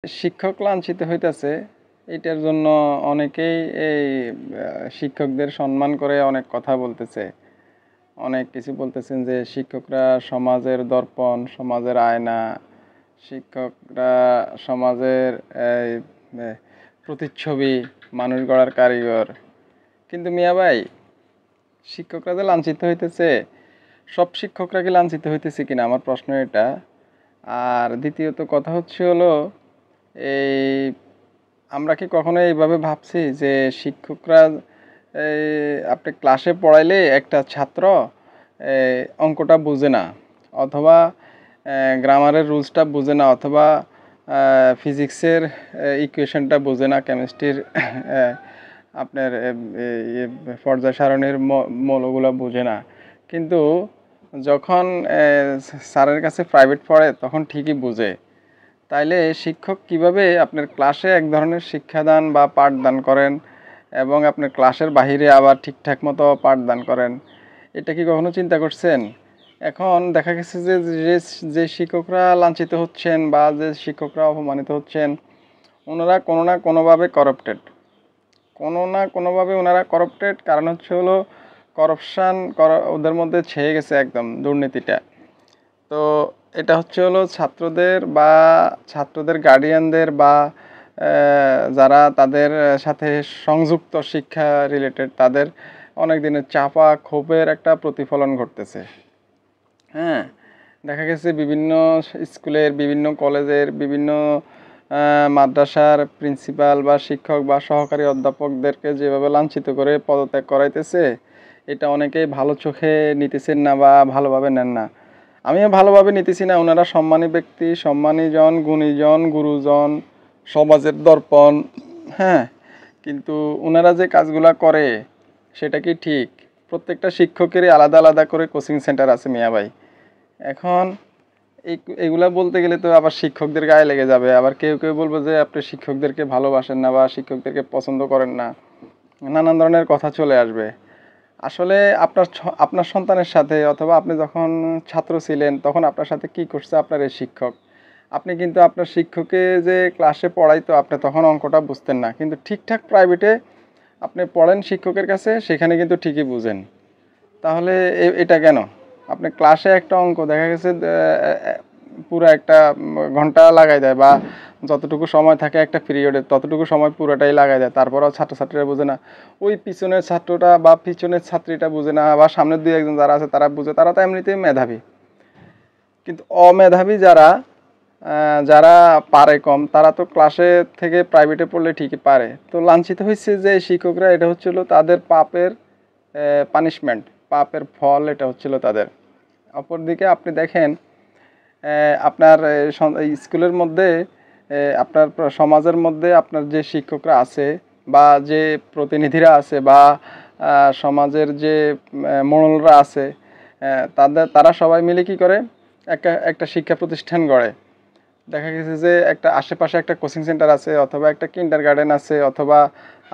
শিক্ষক লাঞ্ছিত হইতেছে, এটার জন্য অনেকেই এই শিক্ষকদের সম্মান করে অনেক কথা বলতেছে। অনেক কিছু বলতেছেন যে শিক্ষকরা সমাজের দর্পণ, সমাজের আয়না, শিক্ষকরা সমাজের এই প্রতিচ্ছবি, মানুষ গড়ার কারিগর। কিন্তু মিয়া ভাই, শিক্ষকরা যে লাঞ্ছিত হইতেছে, সব শিক্ষকরা কি লাঞ্ছিত হইতেছে কিনা আমার প্রশ্ন এটা। আর দ্বিতীয়ত কথা হলো এই আমরা কি কখনো এইভাবে ভাবছি যে শিক্ষকরা এই আপনি ক্লাসে পড়াইলে একটা ছাত্র অঙ্কটা বুঝে না, অথবা গ্রামারের রুলসটা বুঝে না, অথবা ফিজিক্সের ইকুয়েশনটা বুঝে না, কেমিস্ট্রির আপনার পর্যায় সারণীর মৌলগুলো বুঝে না, কিন্তু যখন স্যারের কাছে প্রাইভেট পড়ে তখন ঠিকই বুঝে। তাইলে শিক্ষক কিভাবে আপনার ক্লাসে এক ধরনের শিক্ষাদান বা পাঠদান করেন এবং আপনার ক্লাসের বাহিরে আবার ঠিকঠাক মতো পাঠদান করেন, এটা কি কখনো চিন্তা করছেন? এখন দেখা গেছে যে যে শিক্ষকরা লাঞ্ছিত হচ্ছেন বা যে শিক্ষকরা অপমানিত হচ্ছেন, ওনারা কোনো না কোনোভাবে কারাপ্টেড, ওনারা কারাপ্টেড। কারণ হলো করাপশান ওদের মধ্যে ছেয়ে গেছে একদম দুর্নীতিটা। তো এটা হলো ছাত্রদের গার্ডিয়ানদের বা যারা তাদের সাথে সংযুক্ত শিক্ষা রিলেটেড, তাদের অনেক দিনের চাপা ক্ষোভের একটা প্রতিফলন ঘটতেছে। হ্যাঁ, দেখা গেছে বিভিন্ন স্কুলের, বিভিন্ন কলেজের, বিভিন্ন মাদ্রাসার প্রিন্সিপাল বা শিক্ষক বা সহকারী অধ্যাপকদেরকে যেভাবে লাঞ্ছিত করে পদত্যাগ করাইতেছে, এটা অনেকেই ভালো চোখে নিতেছেন না বা ভালোভাবে নেন না। আমিও ভালোভাবে নিতেছি না। ওনারা সম্মানী ব্যক্তি, সম্মানীজন, গুণীজন, গুরুজন, সমাজের দর্পণ। হ্যাঁ, কিন্তু ওনারা যে কাজগুলা করে সেটা কি ঠিক? প্রত্যেকটা শিক্ষকেরই আলাদা আলাদা করে কোচিং সেন্টার আছে মিয়া ভাই। এখন এগুলা বলতে গেলে তো আবার শিক্ষকদের গায়ে লেগে যাবে। আবার কেউ কেউ বলবে যে আপনি শিক্ষকদেরকে ভালোবাসেন না বা শিক্ষকদেরকে পছন্দ করেন না, নানান ধরনের কথা চলে আসবে। আসলে আপনার সন্তানের সাথে, অথবা আপনি যখন ছাত্র ছিলেন তখন আপনার সাথে কি করছে আপনার এই শিক্ষক? আপনি কিন্তু আপনার শিক্ষককে যে ক্লাসে পড়াইতো, আপনি তখন অঙ্কটা বুঝতেন না, কিন্তু ঠিকঠাক প্রাইভেটে আপনি পড়েন শিক্ষকের কাছে, সেখানে কিন্তু ঠিকই বুঝেন। তাহলে এটা কেন? আপনি ক্লাসে একটা অঙ্ক দেখা গেছে পুরো একটা ঘন্টা লাগাই দেয়, বা যতটুকু সময় থাকে একটা পিরিয়ডে ততটুকু সময় পুরোটাই লাগাই দেয়, তারপরেও ছাত্রছাত্রীরা বুঝে না। ওই পিছনের ছাত্রটা বা পিছনের ছাত্রীটা বুঝে না, বা সামনের দুই একজন যারা আছে তারা বুঝে, তারা তো এমনিতেই মেধাবী। কিন্তু অমেধাবী যারা যারা পারে কম, তারা তো ক্লাসে থেকে প্রাইভেটে পড়লে ঠিকই পারে। তো লাঞ্ছিত হয়েছে যে শিক্ষকরা, এটা হচ্ছিল তাদের পাপের পানিশমেন্ট, পাপের ফল এটা হচ্ছিল তাদের। অপরদিকে আপনি দেখেন আপনার স্কুলের মধ্যে, আপনার সমাজের মধ্যে আপনার যে শিক্ষকরা আছে বা যে প্রতিনিধিরা আছে বা সমাজের যে মোড়লরা আছে, তারা সবাই মিলে কি করে একটা শিক্ষা প্রতিষ্ঠান গড়ে। দেখা গেছে যে একটা আশেপাশে একটা কোচিং সেন্টার আছে, অথবা একটা কিন্ডার গার্ডেন আছে, অথবা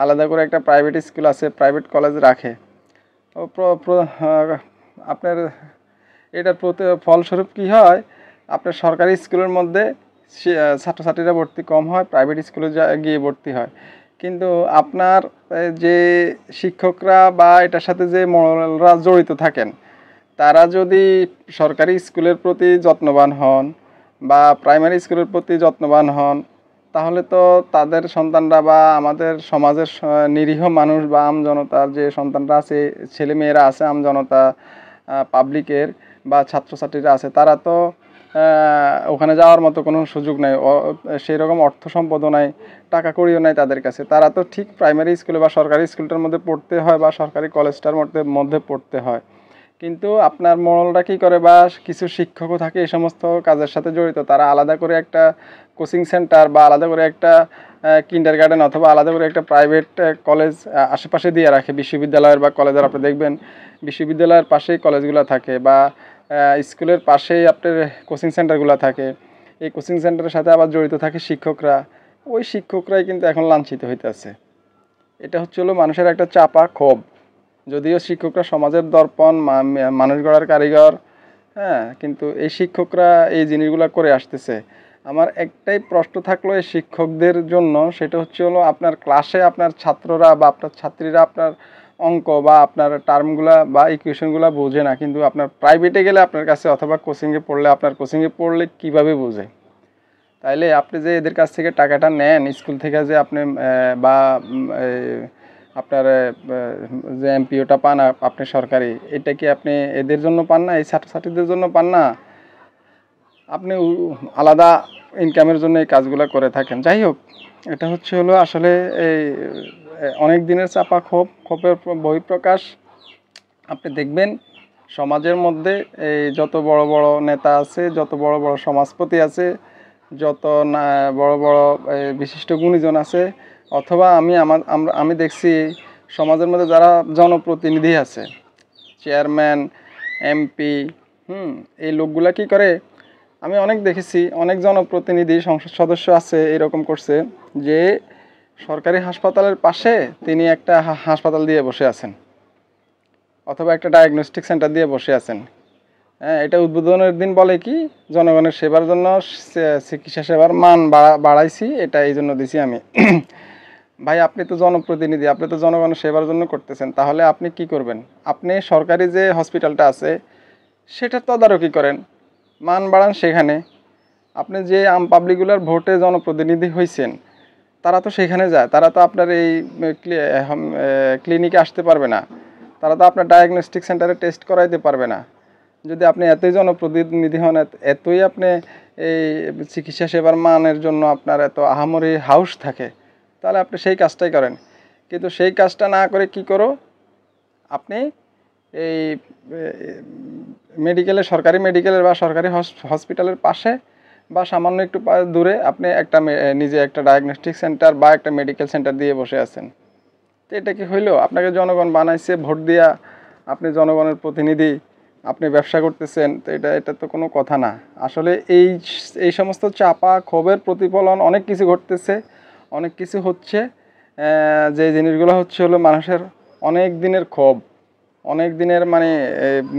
আলাদা করে একটা প্রাইভেট স্কুল আছে, প্রাইভেট কলেজ রাখে। আপনার এটার ফলস্বরূপ কি হয়? আপনার সরকারি স্কুলের মধ্যে ছাত্রছাত্রীরা ভর্তি কম হয়, প্রাইভেট স্কুলে গিয়ে ভর্তি হয়। কিন্তু আপনার যে শিক্ষকরা বা এটার সাথে যে মোড়লরা জড়িত থাকেন, তারা যদি সরকারি স্কুলের প্রতি যত্নবান হন বা প্রাইমারি স্কুলের প্রতি যত্নবান হন, তাহলে তো তাদের সন্তানরা বা আমাদের সমাজের নিরীহ মানুষ বা আমজনতার যে সন্তানরা আছে, ছেলেমেয়েরা আছে, আমজনতা, পাবলিকের বা ছাত্রছাত্রীরা আছে, তারা তো ওখানে যাওয়ার মতো কোনো সুযোগ নাই, সেই রকম অর্থ সম্পদও নাই, টাকা কড়িও নাই তাদের কাছে। তারা তো ঠিক প্রাইমারি স্কুলে বা সরকারি স্কুলটার মধ্যে পড়তে হয় বা সরকারি কলেজটার মধ্যে পড়তে হয়। কিন্তু আপনার মোড়লরা কী করে, বা কিছু শিক্ষকও থাকে এই সমস্ত কাজের সাথে জড়িত, তারা আলাদা করে একটা কোচিং সেন্টার বা আলাদা করে একটা কিন্ডার গার্ডেন অথবা আলাদা করে একটা প্রাইভেট কলেজ আশেপাশে দিয়ে রাখে। বিশ্ববিদ্যালয়ের বা কলেজের আপনি দেখবেন বিশ্ববিদ্যালয়ের পাশেই কলেজগুলো থাকে, বা স্কুলের পাশেই আপনার কোচিং সেন্টারগুলো থাকে। এই কোচিং সেন্টারের সাথে আবার জড়িত থাকে শিক্ষকরা। ওই শিক্ষকরাই কিন্তু এখন লাঞ্ছিত হইতেছে। এটা হলো মানুষের একটা চাপা ক্ষোভ। যদিও শিক্ষকরা সমাজের দর্পণ, মানুষ গড়ার কারিগর, হ্যাঁ, কিন্তু এই শিক্ষকরা এই জিনিসগুলো করে আসতেছে। আমার একটাই প্রশ্ন থাকলো এই শিক্ষকদের জন্য, সেটা হচ্ছে হলো আপনার ক্লাসে আপনার ছাত্ররা বা আপনার ছাত্রীরা আপনার অঙ্ক বা আপনার টার্মগুলা বা ইকুয়েশনগুলা বোঝে না, কিন্তু আপনার প্রাইভেটে গেলে আপনার কাছে অথবা কোচিংয়ে পড়লে আপনার কোচিংয়ে পড়লে কীভাবে বোঝে? তাইলে আপনি যে এদের কাছ থেকে টাকাটা নেন স্কুল থেকে, যে আপনি বা আপনার যে এমপিওটা পান আপনি সরকারি, এটা কি আপনি এদের জন্য পান না, এই ছাত্রছাত্রীদের জন্য পান না? আপনি আলাদা ইনকামের জন্য এই কাজগুলো করে থাকেন। যাই হোক, এটা হচ্ছে হলো আসলে এই অনেক দিনের চাপা ক্ষোভের বহিঃপ্রকাশ। আপনি দেখবেন সমাজের মধ্যে এই যত বড় বড় নেতা আছে, যত বড় বড় সমাজপতি আছে, যত না বড় বড় বিশিষ্ট গুণীজন আছে, অথবা আমি দেখছি সমাজের মধ্যে যারা জনপ্রতিনিধি আছে, চেয়ারম্যান, এমপি, এই লোকগুলা কি করে, আমি অনেক দেখেছি, অনেক জনপ্রতিনিধি সংসদ সদস্য আছে এরকম করছে যে সরকারি হাসপাতালের পাশে তিনি একটা হাসপাতাল দিয়ে বসে আছেন, অথবা একটা ডায়াগনস্টিক সেন্টার দিয়ে বসে আছেন। হ্যাঁ, এটা উদ্বোধনের দিন বলে কি, জনগণের সেবার জন্য চিকিৎসা সেবার মান বাড়াইছি, এটা এই জন্য দিছি আমি। ভাই, আপনি তো জনপ্রতিনিধি, আপনি তো জনগণের সেবার জন্য করতেছেন, তাহলে আপনি কি করবেন? আপনি সরকারি যে হসপিটালটা আছে সেটা তদারকি করেন, মান বাড়ান সেখানে। আপনি যে পাবলিকগুলার ভোটে জনপ্রতিনিধি হয়েছেন, তারা তো সেখানে যায়, তারা তো আপনার এই ক্লিনিকে আসতে পারবে না, তারা তো আপনার ডায়াগনস্টিক সেন্টারে টেস্ট করাইতে পারবে না। যদি আপনি এতই জনপ্রতিনিধি হন, এতই আপনি এই চিকিৎসা সেবার মানের জন্য আপনার এত আহামরি হাউস থাকে, তাহলে আপনি সেই কাজটাই করেন। কিন্তু সেই কাজটা না করে কি করো, আপনি এই সরকারি মেডিকেলের বা সরকারি হসপিটালের পাশে বা সামান্য একটু দূরে আপনি নিজে একটা ডায়াগনস্টিক সেন্টার বা একটা মেডিকেল সেন্টার দিয়ে বসে আছেন। তো এটা কি হইলো? আপনাকে জনগণ বানাইছে ভোট দিয়া, আপনি জনগণের প্রতিনিধি, আপনি ব্যবসা করতেছেন, তো এটা তো কোনো কথা না। আসলে এই সমস্ত চাপা ক্ষোভের প্রতিফলন অনেক কিছু ঘটতেছে, অনেক কিছু হচ্ছে, যে জিনিসগুলো হচ্ছে হলো মানুষের অনেক দিনের ক্ষোভ, অনেক দিনের মানে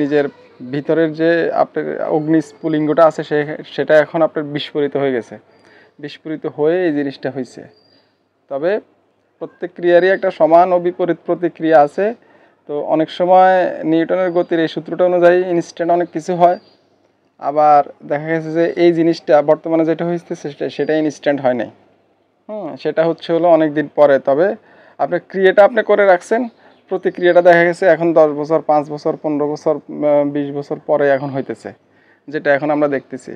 নিজের ভিতরের যে আপনার অগ্নিস্ফুলিঙ্গটা আছে সেটা এখন আপনার বিস্ফোরিত হয়ে গেছে, বিস্ফোরিত হয়ে এই জিনিসটা হয়েছে। তবে প্রত্যেক ক্রিয়ারই একটা সমান ও বিপরীত প্রতিক্রিয়া আছে। তো অনেক সময় নিউটনের গতির এই সূত্রটা অনুযায়ী ইনস্ট্যান্ট অনেক কিছু হয়, আবার দেখা গেছে যে এই জিনিসটা বর্তমানে যেটা হয়েছে সেটা ইনস্ট্যান্ট হয় নাই। সেটা হচ্ছে হলো অনেক দিন পরে। তবে আপনার ক্রিয়াটা আপনি করে রাখছেন, প্রতিক্রিয়াটা দেখা গেছে এখন 10 বছর, 5 বছর, 15 বছর, 20 বছর পরে এখন হইতেছে, যেটা এখন আমরা দেখতেছি।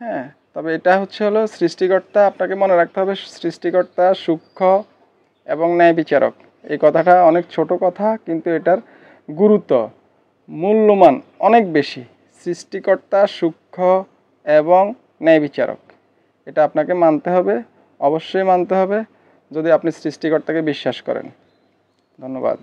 হ্যাঁ, তবে এটা হচ্ছে হলো সৃষ্টিকর্তা, আপনাকে মনে রাখতে হবে সৃষ্টিকর্তা সূক্ষ্ম এবং ন্যায় বিচারক। এই কথাটা অনেক ছোট কথা, কিন্তু এটার গুরুত্ব, মূল্যমান অনেক বেশি। সৃষ্টিকর্তা সূক্ষ্ম এবং ন্যায় বিচারক, এটা আপনাকে মানতে হবে, অবশ্যই মানতে হবে, যদি আপনি সৃষ্টিকর্তাকে বিশ্বাস করেন। ধন্যবাদ।